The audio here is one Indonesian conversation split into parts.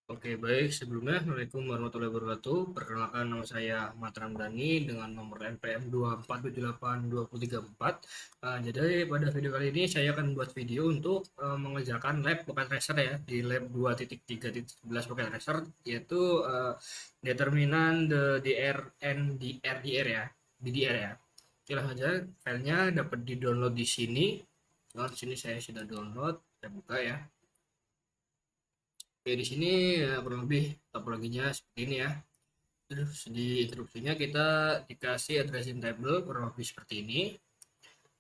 Oke, baik. Sebelumnya, Assalamualaikum warahmatullahi wabarakatuh. Perkenalkan, nama saya Ahmad Ramdhani dengan nomor NPM 2478234. Jadi, pada video kali ini saya akan membuat video untuk mengerjakan lab Pocket Tracer ya, di lab 2.3.11 Pocket Tracer, yaitu determinan the DR and DRDR ya, BDR ya. Oke, langsung aja. Filenya dapat di-download di sini. Nah, di sini saya sudah download. Saya buka ya. Oke, di sini kurang lebih topologinya seperti ini ya. Terus di instruksinya kita dikasih addressing table kurang lebih seperti ini.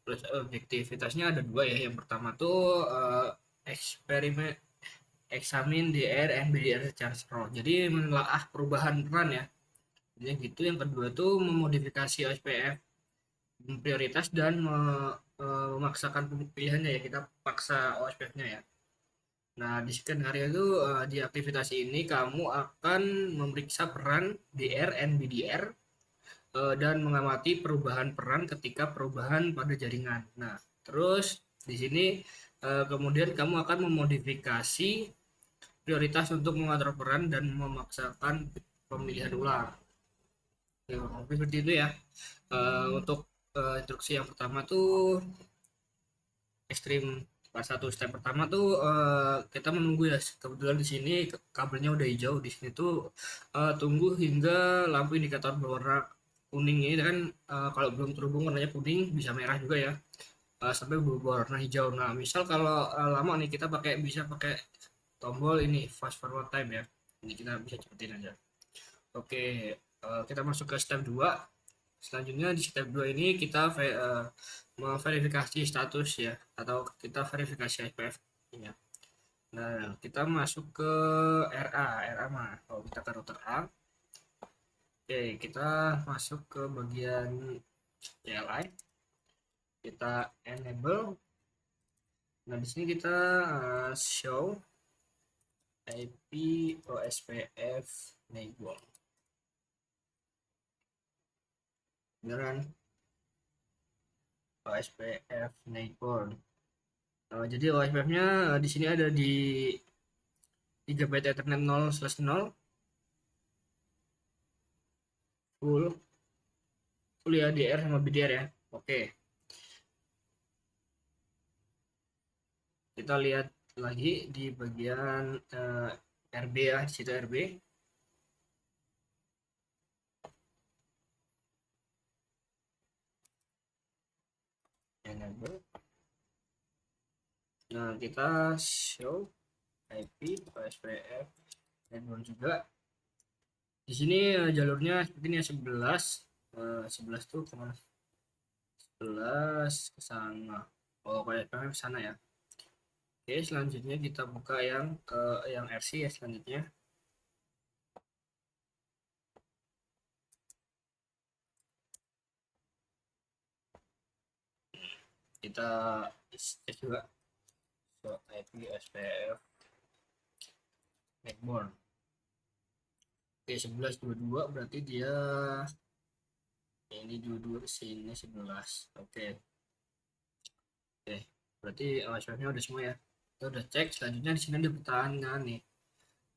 Terus objektivitasnya ada dua ya. Yang pertama tuh eksperimen examine DR and BDR secara raw. Jadi menelaah perubahan peran ya. Jadi gitu. Yang kedua tuh memodifikasi OSPF prioritas dan memaksakan pilihannya ya. Kita paksa OSPF-nya ya. Nah, di skenario itu di aktivitas ini kamu akan memeriksa peran DR and BDR dan mengamati perubahan peran ketika perubahan pada jaringan. Nah, terus di sini kemudian kamu akan memodifikasi prioritas untuk mengatur peran dan memaksakan pemilihan ulang. Ya, seperti itu ya. Untuk instruksi yang pertama tuh ekstrim pas satu step pertama tuh kita menunggu ya, kebetulan di sini kabelnya udah hijau. Di sini tuh tunggu hingga lampu indikator berwarna kuning ini kan, kalau belum terhubung warnanya kuning, bisa merah juga ya, sampai berubah warna hijau. Nah, misal kalau lama nih, kita bisa pakai tombol ini fast forward time ya, ini kita bisa cepetin aja. Oke, kita masuk ke step 2. Selanjutnya di step 2 ini kita memverifikasi status ya, atau kita verifikasi IPF nya. Nah, kita masuk ke RA mah. Kalau kita ke router A, oke, kita masuk ke bagian CLI, kita enable. Nah, di sini kita show IP OSPF neighbor. Beneran OSPF neighbor. Jadi OSPF-nya di sini ada di 3 byte Ethernet 0/0 full full ya, DR sama BDR ya. Oke, kita lihat lagi di bagian RB ya, di situ RB. Enable. Nah, kita show IP OSPF network juga. Di sini jalurnya seperti ini ya, 11. 11 tuh kemana? 11 ke sana. Oh, kayak ke sana ya. Oke, selanjutnya kita buka yang RC ya selanjutnya. Kita cek juga so IP SPF backbone. Oke, 1122 berarti dia ini 22 ke sini 11. Oke. Oke, berarti SPF-nya udah semua ya. Kita udah cek. Selanjutnya di sini ada pertanyaan nih.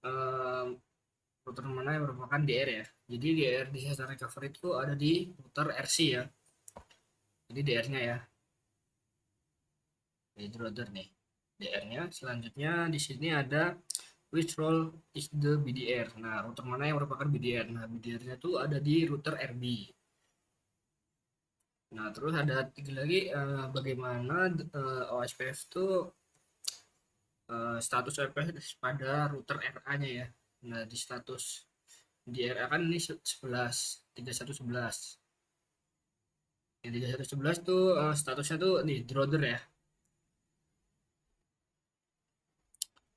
Ehm, router mana yang merupakan DR ya? Jadi DR di disaster recovery itu ada di router RC ya. Jadi DR-nya ya. Jadi router nih. DR-nya. Selanjutnya di sini ada which role is the BDR. Nah, router mana yang merupakan BDR? Nah, BDR-nya tuh ada di router RB. Nah, terus ada tiga lagi, bagaimana OSPF tuh status OSPF pada router RA-nya ya. Nah, di status di RA kan ini 11, 3111. Yang 3111 tuh statusnya tuh nih drother ya.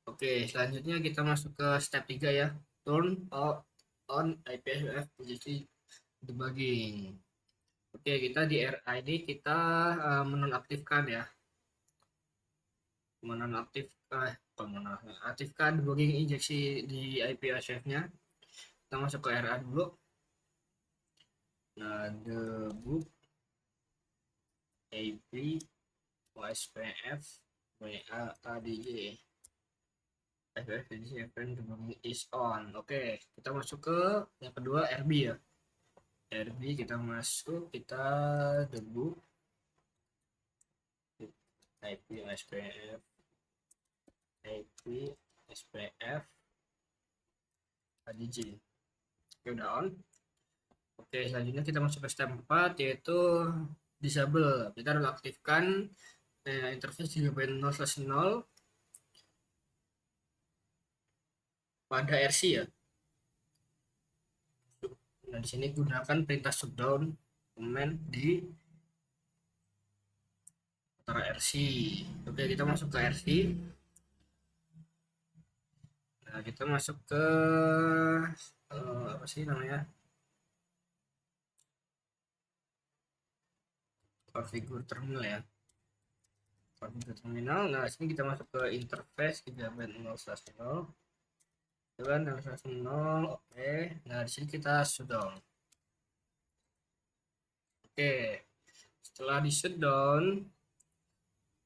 Oke, selanjutnya kita masuk ke step 3 ya. Turn on IPsF posisi debugging. Oke, kita di RA ini kita menonaktifkan ya. Aktifkan debugging injeksi di IPsF-nya. Kita masuk ke RA dulu. Nah, debug IP OSPF WA ADY. event debugging is on. Oke, kita masuk ke yang kedua, RB ya. RB kita masuk, kita debug IP SPF, IP SPF ADG. Oke, udah on. Oke, selanjutnya kita masuk ke step 4, yaitu disable. Kita harus aktifkan interface gigabyte 0/0 pada RC ya. Nah, di sini gunakan perintah shutdown command di antara RC. Oke, kita masuk ke RC. Nah, kita masuk ke apa sih namanya? Configure terminal ya. Configure terminal. Nah, sini kita masuk ke interface gigabyte 0/0. Dengan 0/0. Oke. Nah, di sini kita shutdown. Oke. Setelah di shutdown,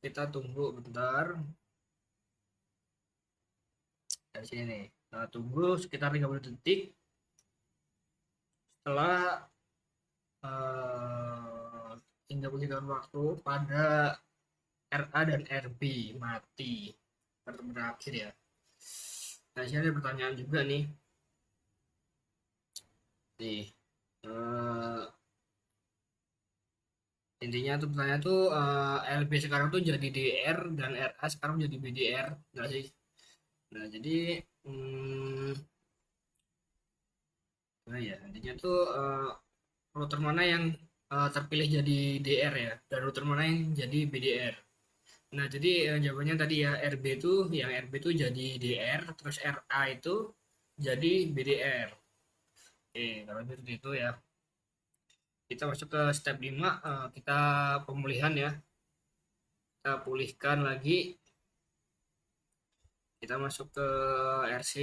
kita tunggu bentar. Dari sini nih. Nah, tunggu sekitar 30 detik. Setelah hingga berikan waktu pada RA dan RB mati berakhir ya. Nah, sini ada pertanyaan juga nih. Nih, intinya tuh pertanyaan tuh LB sekarang tuh jadi DR dan RA sekarang jadi BDR, nggak sih? Nah, jadi nah ya intinya tuh router mana yang terpilih jadi DR ya, dan router mana yang jadi BDR. Nah, jadi jawabannya tadi ya, RB itu yang RB itu jadi DR, terus RA itu jadi BDR. Oke, kalau seperti itu ya. Kita masuk ke step 5, kita pemulihan ya. Kita pulihkan lagi. Kita masuk ke RC.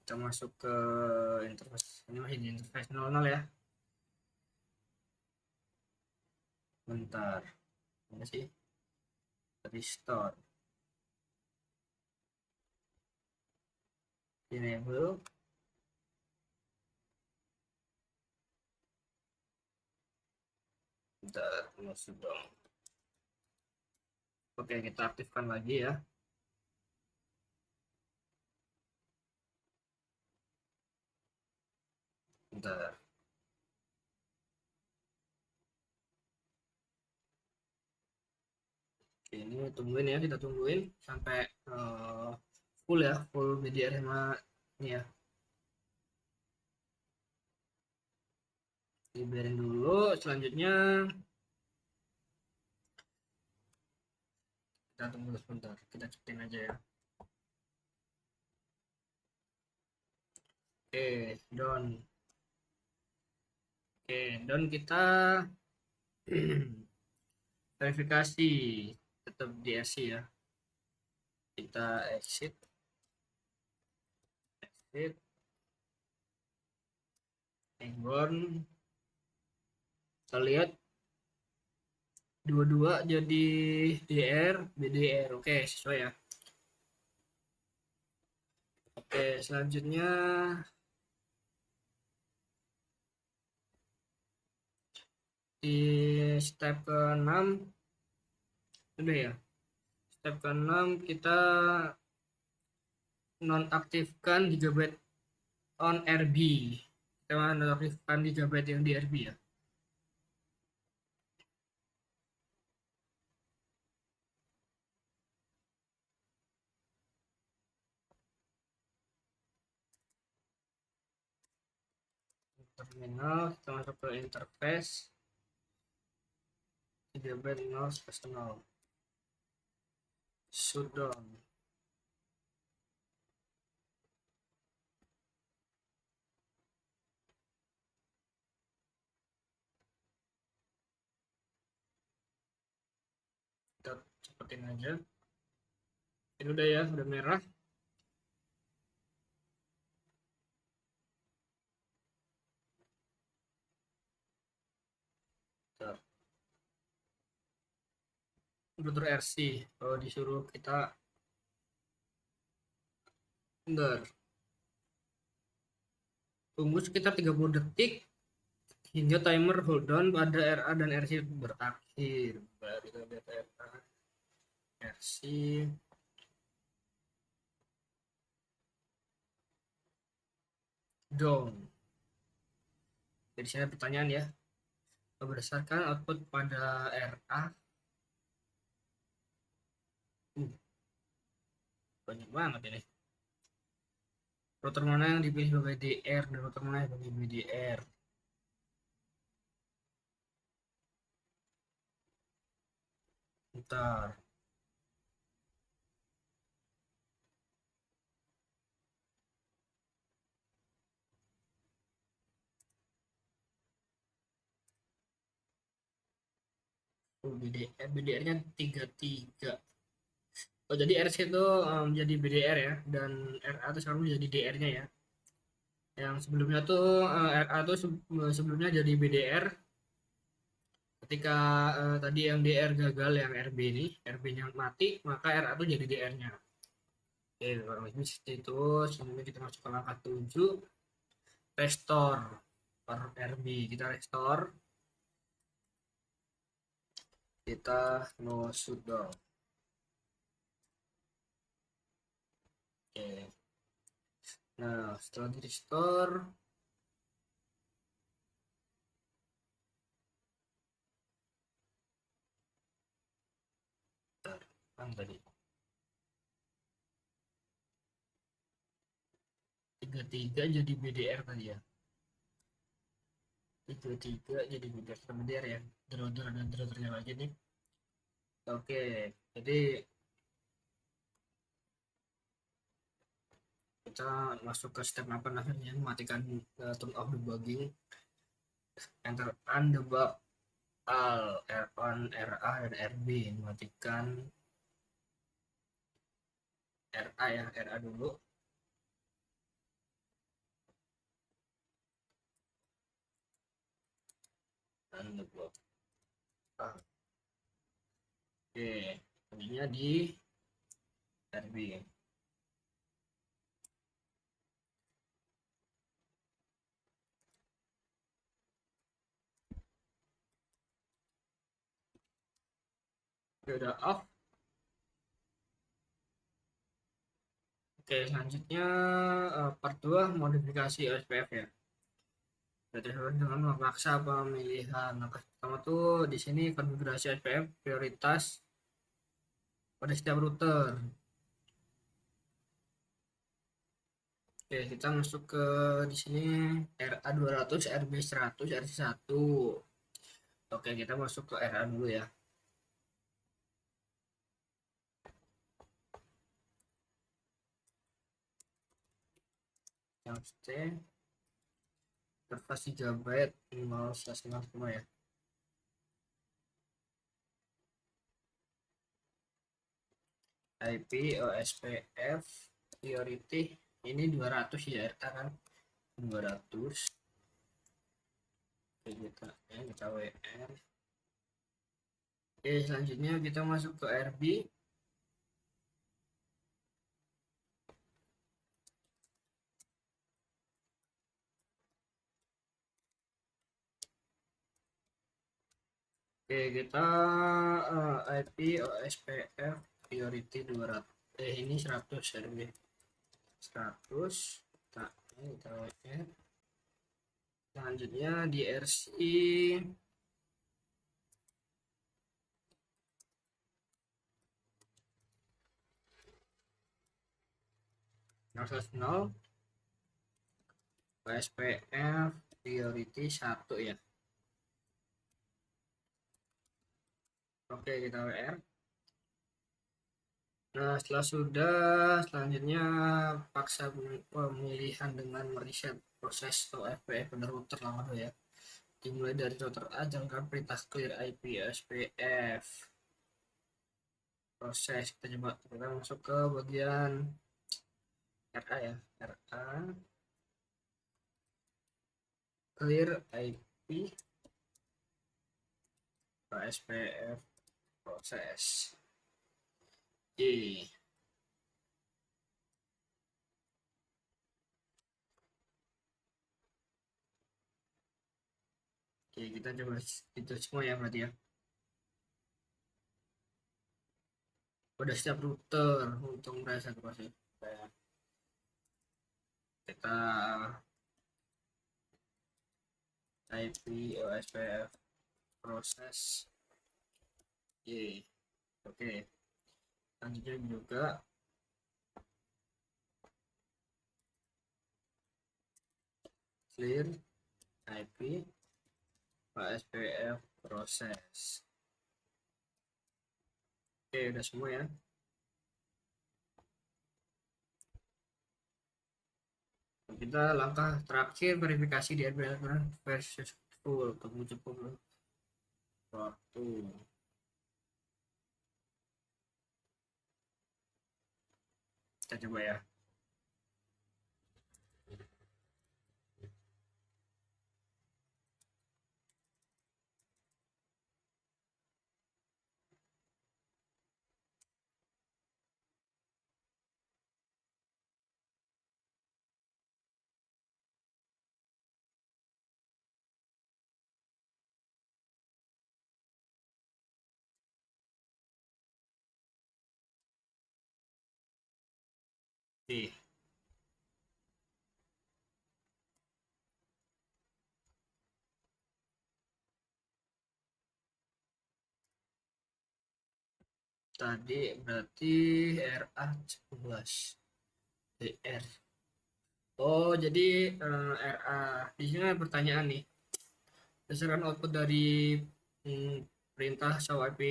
Kita masuk ke interface. Ini masih di interface 00 ya. Bentar. Mana sih? Restore. Enable. Bentar, masuk dong. Oke, kita aktifkan lagi ya. Bentar. Oke, ini tungguin ya, kita tungguin sampai full ya, full BDR sama ini ya. Dibiarin dulu, selanjutnya kita tunggu sebentar, kita cekin aja ya. Oke, down. Oke, down kita verifikasi tetap di RC ya. Kita exit, inbound. Kita lihat dua-dua jadi DR, BDR. Oke, sesuai ya. Oke, selanjutnya di step ke-6 udah ya. Step ke-6 kita nonaktifkan gigabyte on RB. Kita nonaktifkan gigabyte yang di RB ya. Terminal, kita masuk ke interface gigabyte 0/0. Shutdown. Kita cepetin aja. Ini udah ya, udah merah. Kita router RC. Kalau disuruh kita bentar, tunggu sekitar 30 detik hingga timer hold down pada RA dan RC berakhir. Baru kita lihat RA, RC. Down. Jadi sini pertanyaan ya. Berdasarkan output pada RA, banyak banget ini. Router mana yang dipilih sebagai DR dan router mana yang sebagai BDR? Bentar. BDR, BDR-nya 33. Oh, jadi RC itu jadi BDR ya, dan RA itu sekarang jadi DR-nya ya. Yang sebelumnya tuh RA tuh sebelumnya jadi BDR. Ketika tadi yang DR gagal, yang RB ini, RB-nya mati, maka RA tuh jadi DR-nya. Oke, kurang lebih seperti itu. Sebelumnya kita masuk ke langkah 7, restore per RB. Kita restore, kita no shutdown. Oke. Nah, setelah di restore, kan tadi 33 jadi BDR tadi ya. 33 jadi BDR ya. Drawer dan drawernya lagi nih. Oke, jadi kita masuk ke step apa namanya, matikan turn off debugging, enter undebug al R1, RA dan RB, matikan RA ya, RA dulu. Undebug al. Oke, tadinya di RB. Oke, udah off. Oke, selanjutnya part 2 modifikasi OSPF ya. Berarti dengan memaksa pemilihan. Langkah pertama tuh di sini konfigurasi OSPF prioritas pada setiap router. Oke, kita masuk ke di sini RA 200, RB 100, RC 1. Oke, kita masuk ke RA dulu ya. Yang C interface GB 0/0 ya. IP OSPF priority ini 200 ya, RA kan 200. Oke, kita WR. Oke, selanjutnya kita masuk ke RB. Oke, kita IP OSPF priority 200. Ini 100 RB. 100. Kita WR. Selanjutnya di RC nol OSPF priority 1 ya. Oke, kita WR. Nah, setelah sudah, selanjutnya paksa pemilihan dengan mereset proses OSPF pada router lama ya. Dimulai dari router A, jalankan perintah clear IP OSPF. Proses, kita masuk ke bagian RA ya. RA clear IP OSPF proses. Oke. Oke, kita coba itu semua ya berarti ya. Udah setiap router untuk merasa proses. Kita IP OSPF proses. Oke. Oke. Selanjutnya juga clear IP OSPF proses. Oke, udah semua ya. Kita langkah terakhir verifikasi di AWS versus full. Tunggu cukup waktu. Kita coba ya. Oke. Tadi berarti RA11 DR. Oh, jadi RA di sini ada pertanyaan nih. Berdasarkan output dari hmm, perintah show IP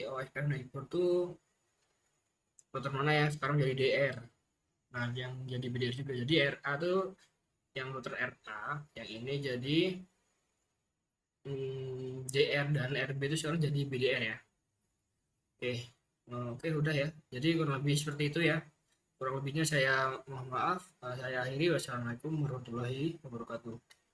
OSPF neighbor tuh router mana yang sekarang jadi DR. Nah, yang jadi BDR juga. Jadi RA tuh yang router RA, yang ini jadi DR dan RB itu sekarang jadi BDR ya. Oke. Oke, udah ya. Jadi kurang lebih seperti itu ya. Kurang lebihnya saya mohon maaf. Saya akhiri. Wassalamualaikum warahmatullahi wabarakatuh.